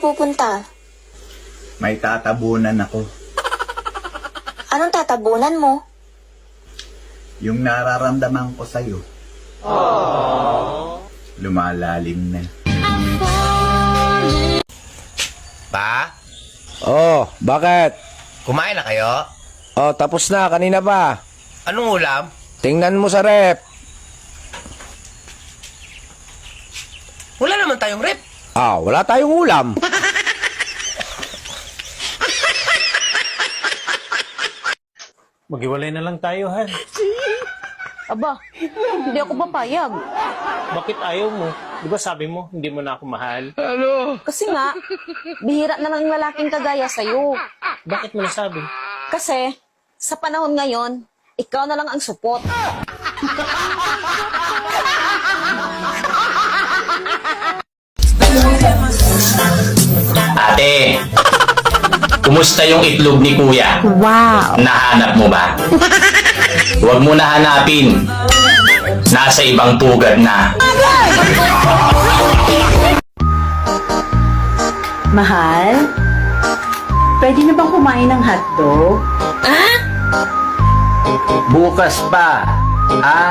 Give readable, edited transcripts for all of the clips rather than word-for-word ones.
pupunta? May tatabunan ako. Anong tatabunan mo? Yung nararamdaman ko sa'yo. Lumalalim na. Pa, Oh, bakit? kumain na kayo? Oh, tapos na. Kanina pa. Anong ulam? Tingnan mo sa rep. Wala naman tayong rep. Ah, wala tayong ulam. Maghiwalay na lang tayo, Han. Aba, hindi ako papayag. Bakit ayaw mo? Di ba sabi mo, hindi mo na ako mahal? Kasi nga, bihira na lang ang lalaking kagaya sa'yo. Bakit mo nasabi? Kasi, sa panahon ngayon, ikaw na lang ang supot. Ate, kumusta yung itlog ni Kuya? Wow! Nahanap mo ba? Huwag mo na hanapin. Nasa ibang pugad na. Mahal? Pwede na bang kumain ng hotdog? Bukas pa. Ha?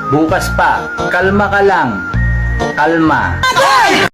Bukas pa. Kalma ka lang. Kalma.